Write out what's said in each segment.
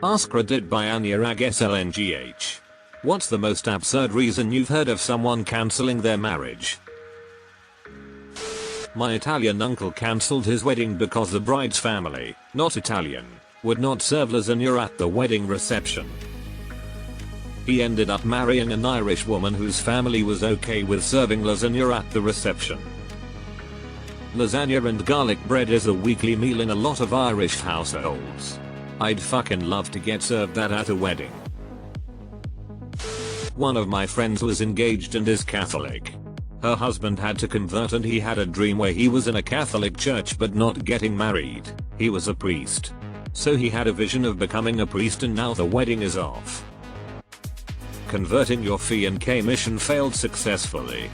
AskReddit by AskReddit. What's the most absurd reason you've heard of someone cancelling their marriage? My Italian uncle cancelled his wedding because the bride's family, not Italian, would not serve lasagna at the wedding reception. He ended up marrying an Irish woman whose family was okay with serving lasagna at the reception. Lasagna and garlic bread is a weekly meal in a lot of Irish households. I'd fucking love to get served that at a wedding. One of my friends was engaged and is Catholic. Her husband had to convert and he had a dream where he was in a Catholic church but not getting married. He was a priest. So he had a vision of becoming a priest and now the wedding is off. Converting your F&K mission failed successfully.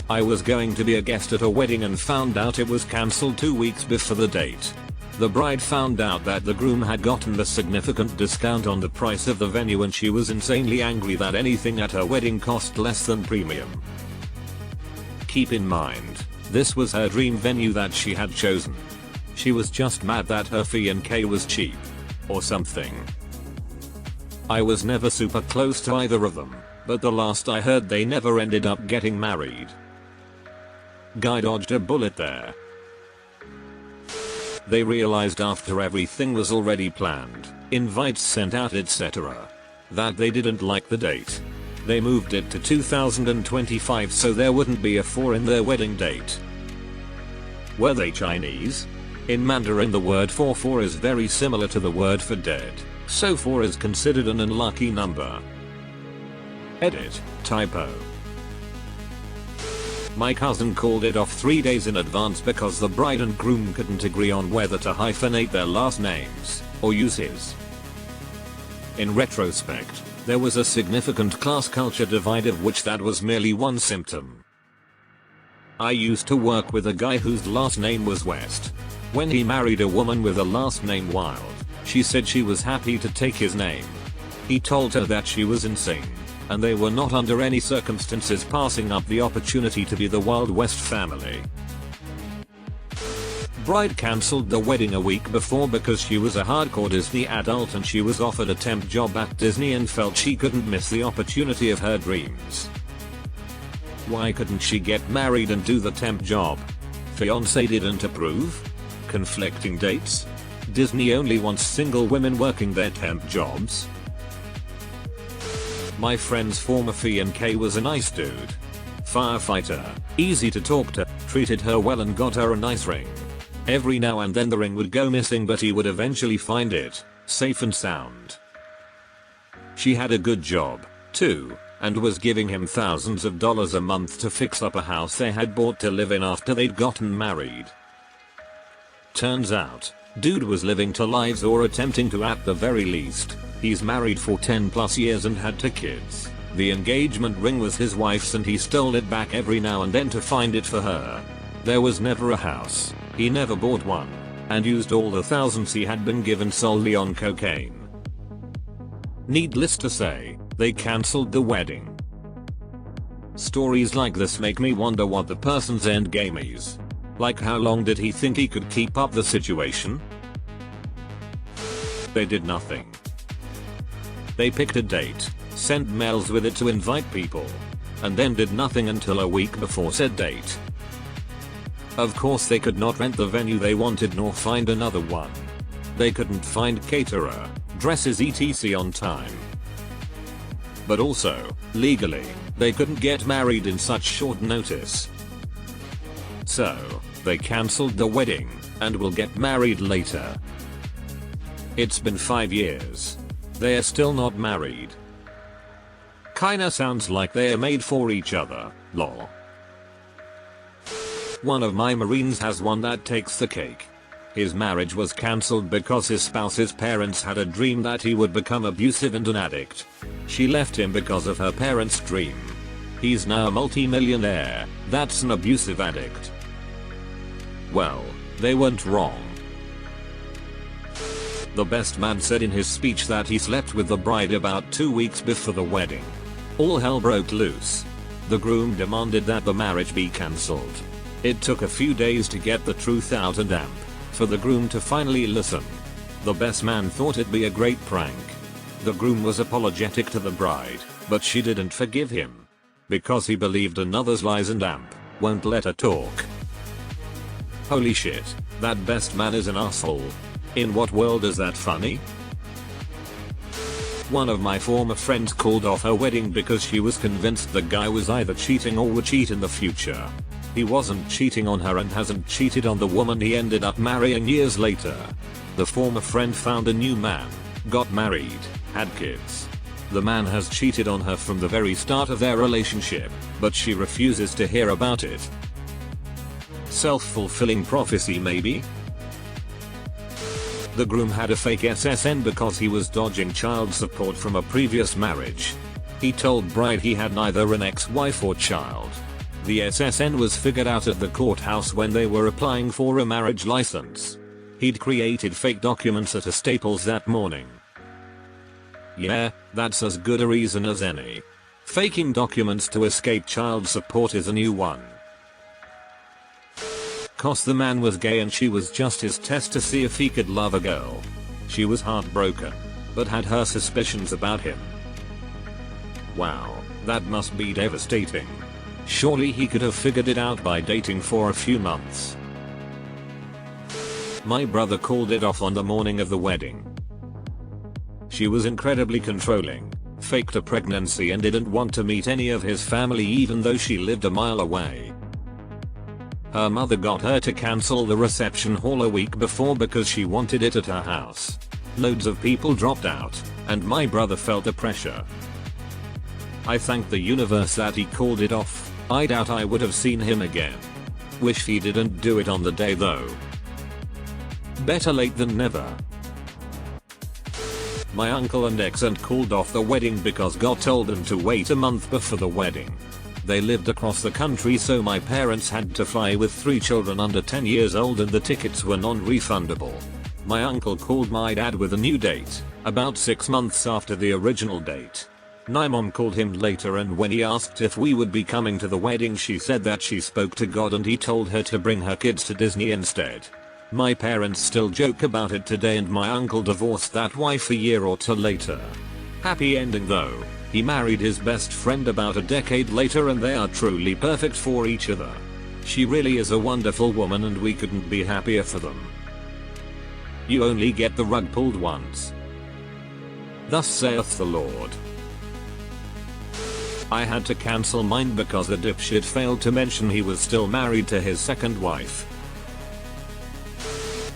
I was going to be a guest at a wedding and found out it was cancelled 2 weeks before the date. The bride found out that the groom had gotten a significant discount on the price of the venue and she was insanely angry that anything at her wedding cost less than premium. Keep in mind, this was her dream venue that she had chosen. She was just mad that her F&K was cheap. Or something. I was never super close to either of them, but the last I heard they never ended up getting married. Guy dodged a bullet there. They realized after everything was already planned, invites sent out etc., that they didn't like the date. They moved it to 2025 so there wouldn't be a 4 in their wedding date. Were they Chinese? In Mandarin the word for is very similar to the word for dead, so 4 is considered an unlucky number. Edit, typo. My cousin called it off 3 days in advance because the bride and groom couldn't agree on whether to hyphenate their last names or use his. In retrospect, there was a significant class culture divide of which that was merely one symptom. I used to work with a guy whose last name was West. When he married a woman with a last name Wild, she said she was happy to take his name. He told her that she was insane, and they were not under any circumstances passing up the opportunity to be the Wild West family. Bride cancelled the wedding a week before because she was a hardcore Disney adult and she was offered a temp job at Disney and felt she couldn't miss the opportunity of her dreams. Why couldn't she get married and do the temp job? Fiancé didn't approve? Conflicting dates? Disney only wants single women working their temp jobs? My friend's former F&K was a nice dude. Firefighter, easy to talk to, treated her well and got her a nice ring. Every now and then the ring would go missing but he would eventually find it, safe and sound. She had a good job, too, and was giving him thousands of dollars a month to fix up a house they had bought to live in after they'd gotten married. Turns out, dude was living 2 lives or attempting to at the very least. He's married for 10 plus years and had 2 kids. The engagement ring was his wife's and he stole it back every now and then to find it for her. There was never a house, he never bought one, and used all the thousands he had been given solely on cocaine. Needless to say, they cancelled the wedding. Stories like this make me wonder what the person's end game is. Like how long did he think he could keep up the situation? They did nothing. They picked a date, sent mails with it to invite people, and then did nothing until a week before said date. Of course they could not rent the venue they wanted nor find another one. They couldn't find caterer, dresses etc. on time. But also, legally, they couldn't get married in such short notice. So, they cancelled the wedding, and will get married later. It's been 5 years. They are still not married. Kinda sounds like they are made for each other, lol. One of my Marines has one that takes the cake. His marriage was cancelled because his spouse's parents had a dream that he would become abusive and an addict. She left him because of her parents' dream. He's now a multi-millionaire, that's an abusive addict. Well, they weren't wrong. The best man said in his speech that he slept with the bride about 2 weeks before the wedding. All hell broke loose. The groom demanded that the marriage be cancelled. It took a few days to get the truth out and for the groom to finally listen. The best man thought it'd be a great prank. The groom was apologetic to the bride, but she didn't forgive him. Because he believed another's lies and won't let her talk. Holy shit, that best man is an asshole. In what world is that funny? One of my former friends called off her wedding because she was convinced the guy was either cheating or would cheat in the future. He wasn't cheating on her and hasn't cheated on the woman he ended up marrying years later. The former friend found a new man, got married, had kids. The man has cheated on her from the very start of their relationship, but she refuses to hear about it. Self-fulfilling prophecy maybe? The groom had a fake SSN because he was dodging child support from a previous marriage. He told bride he had neither an ex-wife or child. The SSN was figured out at the courthouse when they were applying for a marriage license. He'd created fake documents at a Staples that morning. Yeah, that's as good a reason as any. Faking documents to escape child support is a new one. Cause the man was gay and she was just his test to see if he could love a girl. She was heartbroken, but had her suspicions about him. Wow, that must be devastating. Surely he could have figured it out by dating for a few months. My brother called it off on the morning of the wedding. She was incredibly controlling, faked a pregnancy and didn't want to meet any of his family even though she lived a mile away. Her mother got her to cancel the reception hall a week before because she wanted it at her house. Loads of people dropped out, and my brother felt the pressure. I thank the universe that he called it off. I doubt I would have seen him again. Wish he didn't do it on the day though. Better late than never. My uncle and ex-aunt called off the wedding because God told them to wait a month before the wedding. They lived across the country so my parents had to fly with 3 children under 10 years old and the tickets were non-refundable. My uncle called my dad with a new date, about 6 months after the original date. My mom called him later and when he asked if we would be coming to the wedding she said that she spoke to God and he told her to bring her kids to Disney instead. My parents still joke about it today and my uncle divorced that wife a year or two later. Happy ending though. He married his best friend about a decade later and they are truly perfect for each other. She really is a wonderful woman and we couldn't be happier for them. You only get the rug pulled once. Thus saith the Lord. I had to cancel mine because the dipshit failed to mention he was still married to his second wife.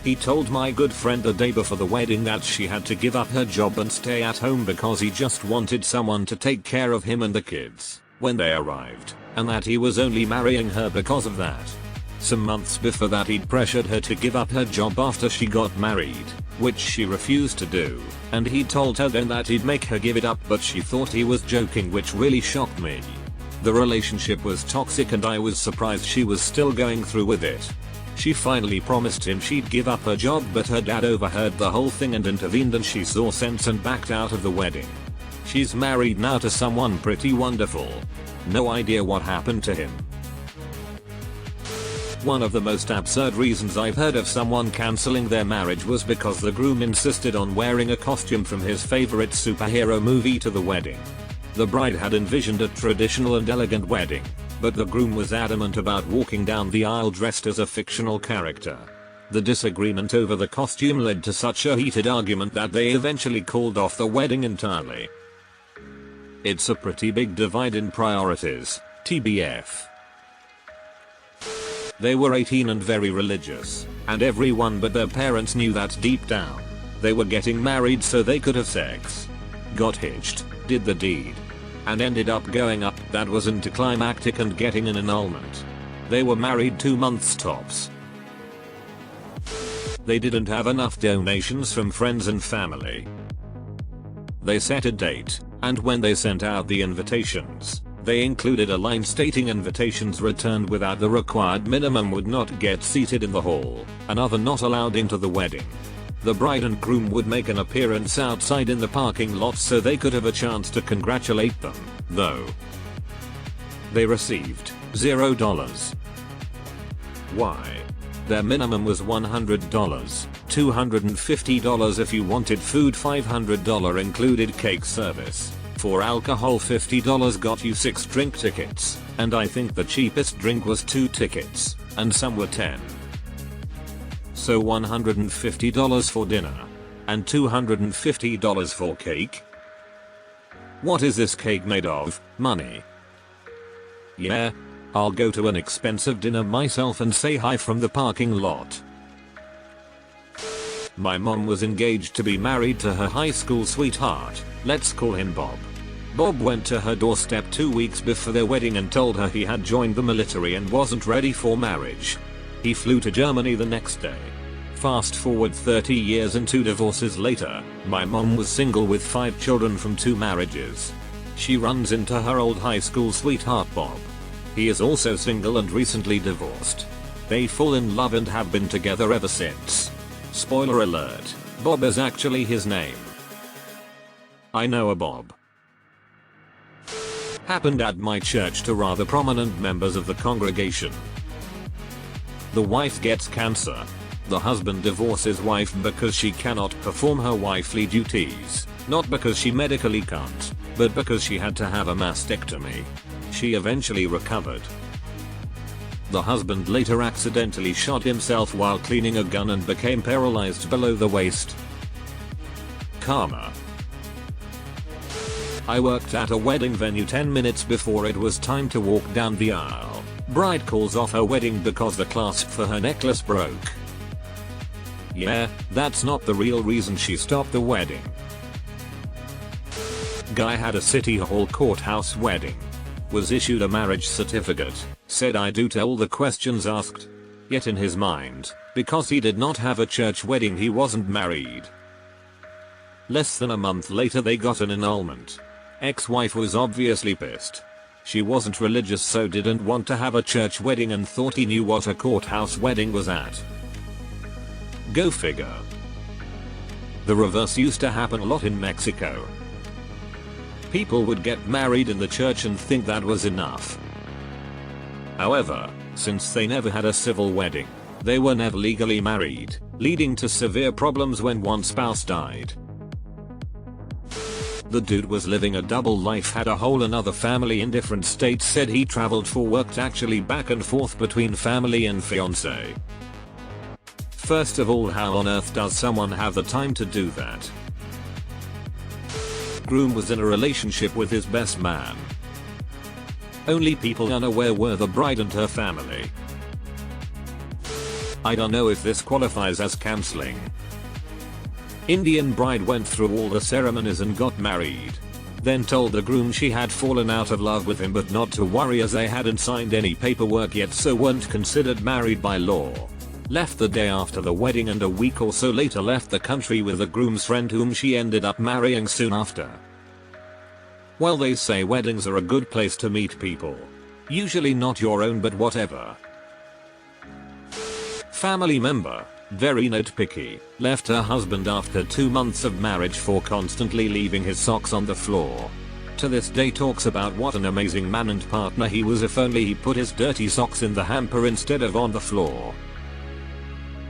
He told my good friend the day before the wedding that she had to give up her job and stay at home because he just wanted someone to take care of him and the kids when they arrived, and that he was only marrying her because of that. Some months before that he'd pressured her to give up her job after she got married, which she refused to do, and he told her then that he'd make her give it up but she thought he was joking, which really shocked me. The relationship was toxic and I was surprised she was still going through with it. She finally promised him she'd give up her job but her dad overheard the whole thing and intervened and she saw sense and backed out of the wedding. She's married now to someone pretty wonderful. No idea what happened to him. One of the most absurd reasons I've heard of someone cancelling their marriage was because the groom insisted on wearing a costume from his favorite superhero movie to the wedding. The bride had envisioned a traditional and elegant wedding, but the groom was adamant about walking down the aisle dressed as a fictional character. The disagreement over the costume led to such a heated argument that they eventually called off the wedding entirely. It's a pretty big divide in priorities, TBF. They were 18 and very religious, and everyone but their parents knew that deep down. They were getting married so they could have sex. Got hitched, did the deed, and ended up going up. That was anticlimactic and getting an annulment. They were married 2 months tops. They didn't have enough donations from friends and family. They set a date, and when they sent out the invitations, they included a line stating invitations returned without the required minimum would not get seated in the hall, another not allowed into the wedding. The bride and groom would make an appearance outside in the parking lot so they could have a chance to congratulate them, though. They received $0. Why? Their minimum was $100. $250 if you wanted food, $500 included cake service. For alcohol, $50 got you 6 drink tickets, and I think the cheapest drink was 2 tickets, and some were 10. So $150 for dinner. And $250 for cake? What is this cake made of? Money. Yeah, I'll go to an expensive dinner myself and say hi from the parking lot. My mom was engaged to be married to her high school sweetheart, let's call him Bob. Bob went to her doorstep 2 weeks before their wedding and told her he had joined the military and wasn't ready for marriage. He flew to Germany the next day. Fast forward 30 years and 2 divorces later, my mom was single with 5 children from 2 marriages. She runs into her old high school sweetheart Bob. He is also single and recently divorced. They fall in love and have been together ever since. Spoiler alert, Bob is actually his name. I know a Bob. Happened at my church to rather prominent members of the congregation. The wife gets cancer. The husband divorces wife because she cannot perform her wifely duties, not because she medically can't, but because she had to have a mastectomy. She eventually recovered. The husband later accidentally shot himself while cleaning a gun and became paralyzed below the waist. Karma. I worked at a wedding venue 10 minutes before it was time to walk down the aisle. Bride calls off her wedding because the clasp for her necklace broke. Yeah, that's not the real reason she stopped the wedding. Guy had a city hall courthouse wedding. Was issued a marriage certificate, said I do to all the questions asked. Yet in his mind, because he did not have a church wedding, he wasn't married. Less than a month later they got an annulment. Ex-wife was obviously pissed. She wasn't religious, so didn't want to have a church wedding and thought he knew what a courthouse wedding was at. Go figure. The reverse used to happen a lot in Mexico. People would get married in the church and think that was enough. However, since they never had a civil wedding, they were never legally married, leading to severe problems when one spouse died. The dude was living a double life, had a whole another family in different states, said he traveled for work, actually back and forth between family and fiance. First of all, how on earth does someone have the time to do that? Groom was in a relationship with his best man. Only people unaware were the bride and her family. I don't know if this qualifies as cancelling. Indian bride went through all the ceremonies and got married. Then told the groom she had fallen out of love with him, but not to worry as they hadn't signed any paperwork yet, so weren't considered married by law. Left the day after the wedding and a week or so later left the country with the groom's friend, whom she ended up marrying soon after. Well, they say weddings are a good place to meet people. Usually not your own, but whatever. Family member, very nitpicky, left her husband after 2 months of marriage for constantly leaving his socks on the floor. To this day talks about what an amazing man and partner he was if only he put his dirty socks in the hamper instead of on the floor.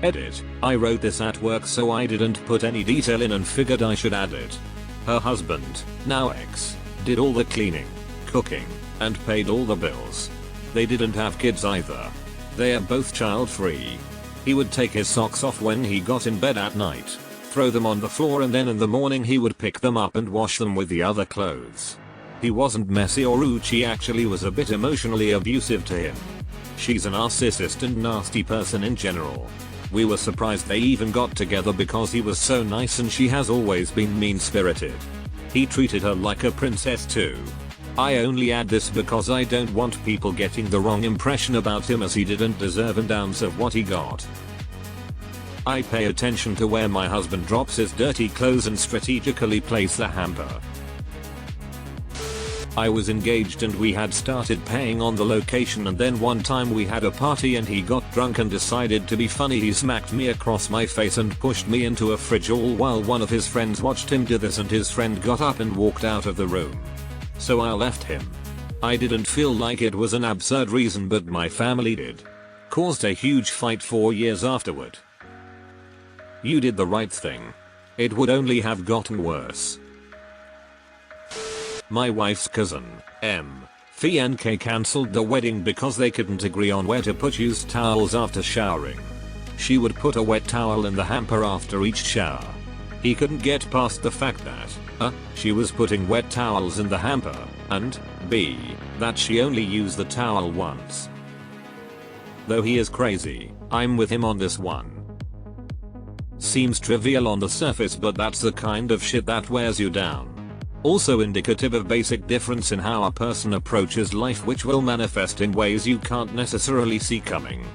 Edit, I wrote this at work so I didn't put any detail in and figured I should add it. Her husband, now ex, did all the cleaning, cooking, and paid all the bills. They didn't have kids either. They are both child free. He would take his socks off when he got in bed at night, throw them on the floor, and then in the morning he would pick them up and wash them with the other clothes. He wasn't messy or rude, she actually was a bit emotionally abusive to him. She's a narcissist and nasty person in general. We were surprised they even got together because he was so nice and she has always been mean-spirited. He treated her like a princess too. I only add this because I don't want people getting the wrong impression about him, as he didn't deserve an ounce of what he got. I pay attention to where my husband drops his dirty clothes and strategically place the hamper. I was engaged and we had started paying on the location, and then one time we had a party and he got drunk and decided to be funny. He smacked me across my face and pushed me into a fridge, all while one of his friends watched him do this, and his friend got up and walked out of the room. So I left him. I didn't feel like it was an absurd reason, but my family did. Caused a huge fight 4 years afterward. You did the right thing. It would only have gotten worse. My wife's cousin, M. Fee and K cancelled the wedding because they couldn't agree on where to put used towels after showering. She would put a wet towel in the hamper after each shower. He couldn't get past the fact that she was putting wet towels in the hamper, and b. that she only used the towel once. Though he is crazy, I'm with him on this one. Seems trivial on the surface, but that's the kind of shit that wears you down. Also indicative of basic difference in how a person approaches life, which will manifest in ways you can't necessarily see coming.